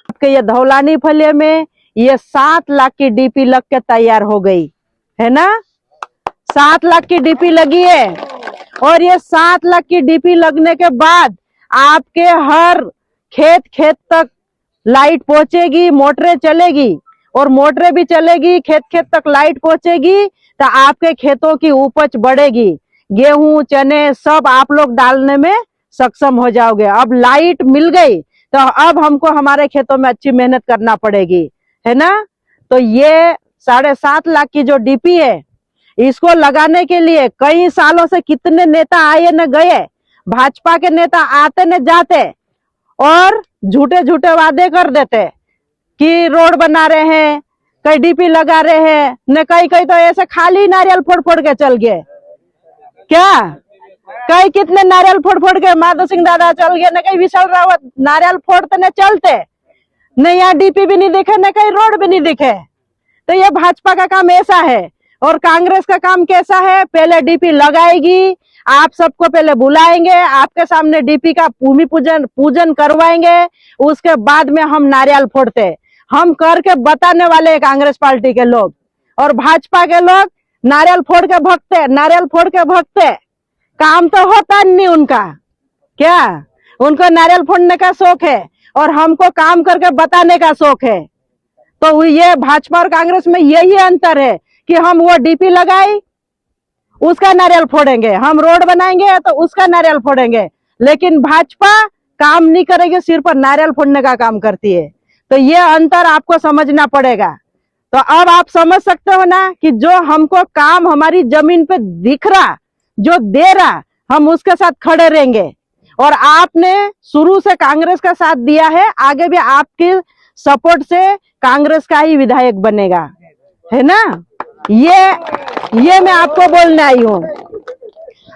आपके ये धौलानी फलिया में ये 7 लाख की डीपी लग के तैयार हो गई है ना। 7 लाख की डीपी लगी है और ये 7 लाख की डीपी लगने के बाद आपके हर खेत खेत तक लाइट पहुंचेगी, मोटरें चलेगी और मोटरें भी चलेगी, खेत खेत तक लाइट पहुंचेगी तो आपके खेतों की उपज बढ़ेगी। गेहूं चने सब आप लोग डालने में सक्षम हो जाओगे। अब लाइट मिल गई तो अब हमको हमारे खेतों में अच्छी मेहनत करना पड़ेगी, है ना। तो ये 7.5 लाख की जो डीपी है इसको लगाने के लिए कई सालों से कितने नेता आए न गए, भाजपा के नेता आते न जाते और झूठे झूठे वादे कर देते कि रोड बना रहे हैं, कई डीपी लगा रहे हैं, न कई कई तो ऐसे खाली नारियल फोड़ फोड़ के चल गए। क्या कई कितने नारियल फोड़ फोड़ के माधव सिंह दादा चल गए, न कहीं विशाल रावत नारियल फोड़ते न चलते, न यहाँ डीपी भी नहीं दिखे, न कहीं रोड भी नहीं दिखे। तो ये भाजपा का काम ऐसा है। और कांग्रेस का काम कैसा है, पहले डीपी लगाएगी, आप सबको पहले बुलाएंगे, आपके सामने डीपी का भूमि पूजन करवाएंगे, उसके बाद में हम नारियल फोड़ते। हम करके बताने वाले कांग्रेस पार्टी के लोग। और भाजपा के लोग नारियल फोड़ के भगते, नारियल फोड़ के भगते, काम तो होता नहीं उनका। क्या उनको नारियल फोड़ने का शौक है और हमको काम करके बताने का शौक है। तो ये भाजपा और कांग्रेस में यही अंतर है कि हम वो डीपी लगाई उसका नारियल फोड़ेंगे, हम रोड बनाएंगे तो उसका नारियल फोड़ेंगे, लेकिन भाजपा काम नहीं करेगी, सिर्फ नारियल फोड़ने का काम करती है। तो ये अंतर आपको समझना पड़ेगा। तो अब आप समझ सकते हो ना कि जो हमको काम हमारी जमीन पे दिख रहा, जो दे रहा, हम उसके साथ खड़े रहेंगे। और आपने शुरू से कांग्रेस का साथ दिया है, आगे भी आपके सपोर्ट से कांग्रेस का ही विधायक बनेगा, है ना। ये मैं आपको बोलने आई हूँ।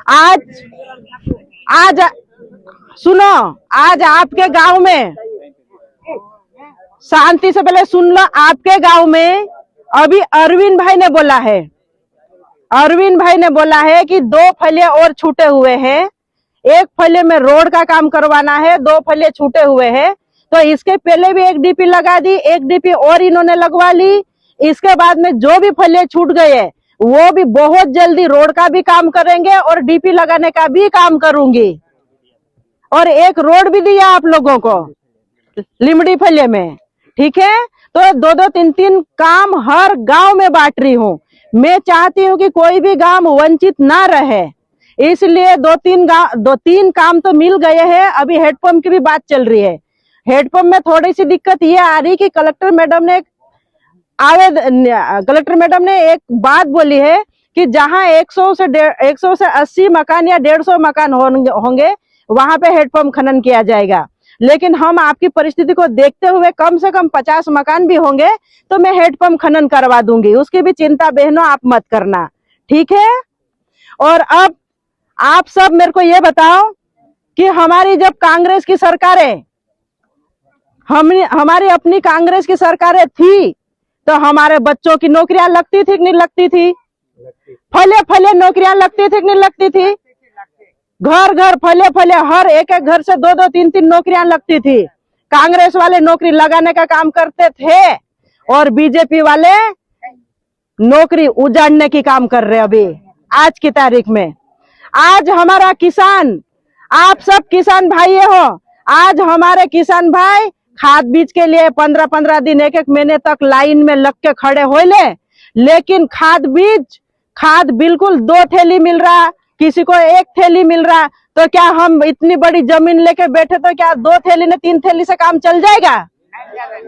आज सुनो, आज आपके गांव में, शांति से पहले सुन लो, आपके गांव में अभी अरविंद भाई ने बोला है, अरविंद भाई ने बोला है कि 2 फलिया और छूटे हुए हैं, 1 फलिया में रोड का काम करवाना है, 2 फलिया छूटे हुए हैं। तो इसके पहले भी 1 डीपी लगा दी, 1 डीपी और इन्होंने लगवा ली। इसके बाद में जो भी फलिया छूट गए हैं वो भी बहुत जल्दी रोड का भी काम करेंगे और डीपी लगाने का भी काम करूंगी। और 1 रोड भी दिया आप लोगों को लिमड़ी फलिया में, ठीक है। तो 2-2, 3-3 काम हर गांव में बांट रही हूँ। मैं चाहती हूँ कि कोई भी गांव वंचित ना रहे, इसलिए 2-3 काम तो मिल गए हैं। अभी हेडपंप की भी बात चल रही है। हेडपंप में थोड़ी सी दिक्कत ये आ रही कि कलेक्टर मैडम ने एक बात बोली है कि जहां 100 से 80 मकान या 150 मकान होंगे वहां पे हेडपंप खनन किया जाएगा। लेकिन हम आपकी परिस्थिति को देखते हुए कम से कम 50 मकान भी होंगे तो मैं हेडपंप खनन करवा दूंगी, उसकी भी चिंता बहनों आप मत करना, ठीक है। और अब आप सब मेरे को ये बताओ कि हमारी जब कांग्रेस की सरकारें, हमारी अपनी कांग्रेस की सरकारें थी तो हमारे बच्चों की नौकरियां लगती थी कि नहीं लगती थी? फले फले नौकरियां लगती थी कि नहीं लगती थी? घर घर फले फले हर एक घर से 2-2, 3-3 नौकरियां लगती थी। कांग्रेस वाले नौकरी लगाने का काम करते थे और बीजेपी वाले नौकरी उजाड़ने की काम कर रहे। अभी आज की तारीख में आज हमारा किसान, आप सब किसान भाई हो, आज हमारे किसान भाई खाद बीज के लिए 15-15 दिन, 1-1 महीने तक लाइन में लग के खड़े हो लेकिन खाद बिल्कुल 2 थैली मिल रहा, किसी को 1 थैली मिल रहा। तो क्या हम इतनी बड़ी जमीन लेके बैठे तो क्या 2 थैली ने 3 थैली से काम चल जाएगा?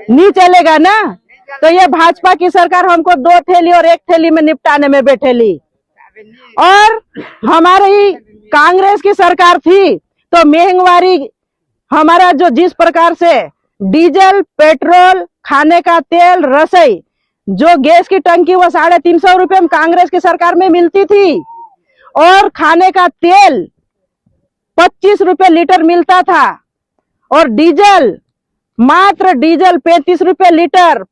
नहीं चलेगा ना। तो ये भाजपा की सरकार हमको 2 थैली और 1 थैली में निपटाने में बैठेली। और हमारी कांग्रेस की सरकार थी तो महंगाई हमारा जो जिस प्रकार से डीजल, पेट्रोल, खाने का तेल, रसोई, जो गैस की टंकी वो 350 रुपए में कांग्रेस की सरकार में मिलती थी और खाने का तेल 25 रुपए लीटर मिलता था। और डीजल, मात्र डीजल 35 रुपए लीटर,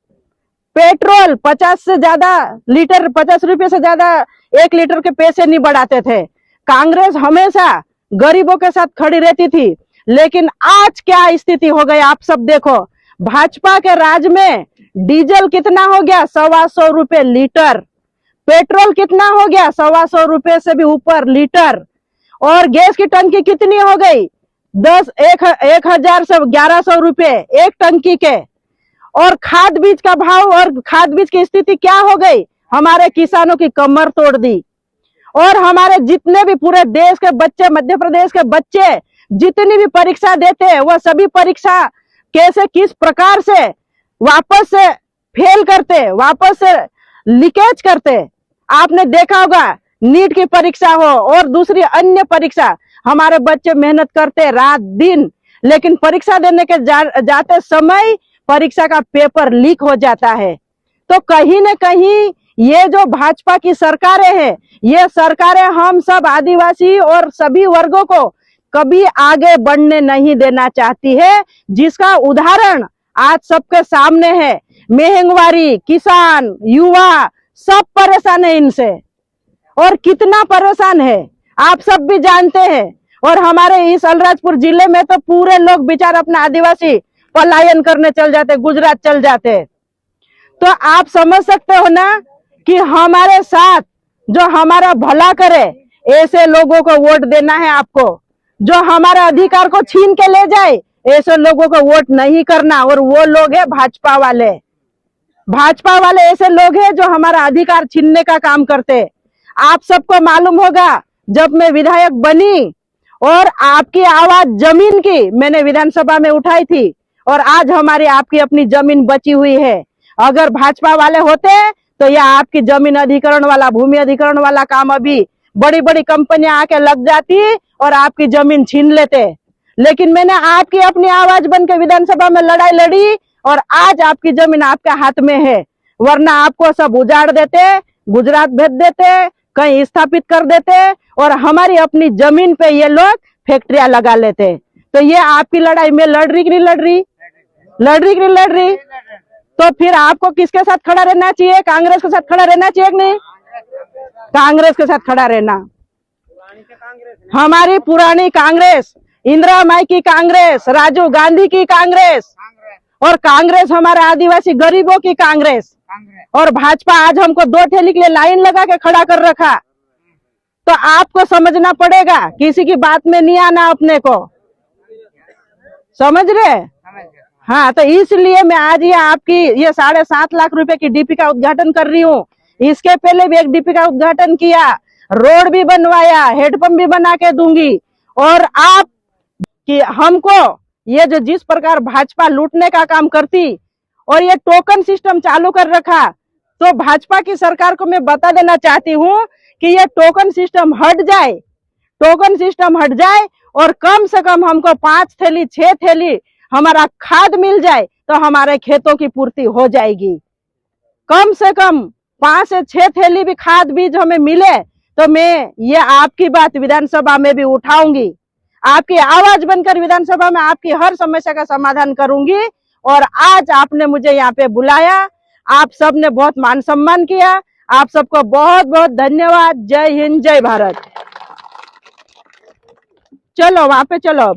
पेट्रोल 50 से ज्यादा लीटर, 50 रुपए से ज्यादा 1 लीटर के पैसे नहीं बढ़ाते थे। कांग्रेस हमेशा गरीबों के साथ खड़ी रहती थी, लेकिन आज क्या स्थिति हो गई आप सब देखो। भाजपा के राज में डीजल कितना हो गया, 125 रुपए लीटर, पेट्रोल कितना हो गया, 125 रुपए से भी ऊपर लीटर, और गैस की टंकी कितनी हो गई, 1,000 से 1,100 रुपए एक टंकी के। और खाद बीज का भाव और खाद बीज की स्थिति क्या हो गई, हमारे किसानों की कमर तोड़ दी। और हमारे जितने भी पूरे देश के बच्चे, मध्य प्रदेश के बच्चे जितनी भी परीक्षा देते हैं, वह सभी परीक्षा कैसे, किस प्रकार से वापस से फेल करते, वापस से लीकेज करते। आपने देखा होगा, नीट की परीक्षा हो और दूसरी अन्य परीक्षा, हमारे बच्चे मेहनत करते रात दिन, लेकिन परीक्षा देने के जाते समय परीक्षा का पेपर लीक हो जाता है। तो कहीं न कहीं ये जो भाजपा की सरकारें हैं, ये सरकारें हम सब आदिवासी और सभी वर्गों को कभी आगे बढ़ने नहीं देना चाहती है, जिसका उदाहरण आज सबके सामने है। महंगवारी, किसान, युवा सब परेशान है इनसे, और कितना परेशान है आप सब भी जानते हैं। और हमारे इस अलीराजपुर जिले में तो पूरे लोग बेचारे अपना आदिवासी पलायन करने चल जाते, गुजरात चल जाते। तो आप समझ सकते हो ना कि हमारे साथ जो हमारा भला करे, ऐसे लोगों को वोट देना है आपको। जो हमारा अधिकार को छीन के ले जाए, ऐसे लोगों को वोट नहीं करना। और वो लोग है भाजपा वाले। भाजपा वाले ऐसे लोग हैं जो हमारा अधिकार छीनने का काम करते। आप सबको मालूम होगा, जब मैं विधायक बनी और आपकी आवाज जमीन की मैंने विधानसभा में उठाई थी, और आज हमारी आपकी अपनी जमीन बची हुई है। अगर भाजपा वाले होते तो यह आपकी जमीन अधिकरण वाला, भूमि अधिकरण वाला काम अभी बड़ी बड़ी कंपनियां आके लग जाती और आपकी जमीन छीन लेते। लेकिन मैंने आपकी अपनी आवाज बन के विधानसभा में लड़ाई लड़ी, और आज आपकी जमीन आपके हाथ में है। वरना आपको सब उजाड़ देते, गुजरात भेज देते, कहीं स्थापित कर देते, और हमारी अपनी जमीन पे ये लोग फैक्ट्रियां लगा लेते। तो ये आपकी लड़ाई में लड़ रही कि नहीं लड़ रही, लड़ रही कि नहीं लड़ रही। तो फिर आपको किसके साथ खड़ा रहना चाहिए, कांग्रेस के साथ खड़ा रहना चाहिए कि नहीं, कांग्रेस के साथ खड़ा रहना। हमारी पुरानी कांग्रेस, इंदिरा माई की कांग्रेस, राजीव गांधी की कांग्रेस, और कांग्रेस हमारे आदिवासी गरीबों की कांग्रेस। और भाजपा आज हमको 2 ठेली के लिए लाइन लगा के खड़ा कर रखा। तो आपको समझना पड़ेगा, किसी की बात में नहीं आना अपने को, समझ रहे। हाँ, तो इसलिए मैं आज ये आपकी ये 7.5 लाख रुपए की डीपी का उद्घाटन कर रही हूँ। इसके पहले भी एक डीपी का उद्घाटन किया, रोड भी बनवाया, हेडपंप भी बना के दूंगी। और आप कि हमको ये जो जिस प्रकार भाजपा लूटने का काम करती और ये टोकन सिस्टम चालू कर रखा, तो भाजपा की सरकार को मैं बता देना चाहती हूँ कि ये टोकन सिस्टम हट जाए, टोकन सिस्टम हट जाए, और कम से कम हमको 5 थैली 6 थैली हमारा खाद मिल जाए तो हमारे खेतों की पूर्ति हो जाएगी। कम से कम 5 से 6 थैली भी खाद बीज हमें मिले तो मैं ये आपकी बात विधानसभा में भी उठाऊंगी, आपकी आवाज बनकर विधानसभा में आपकी हर समस्या का समाधान करूंगी। और आज आपने मुझे यहाँ पे बुलाया, आप सबने बहुत मान सम्मान किया, आप सबको बहुत बहुत धन्यवाद। जय हिंद, जय भारत। चलो वहां पे चलो।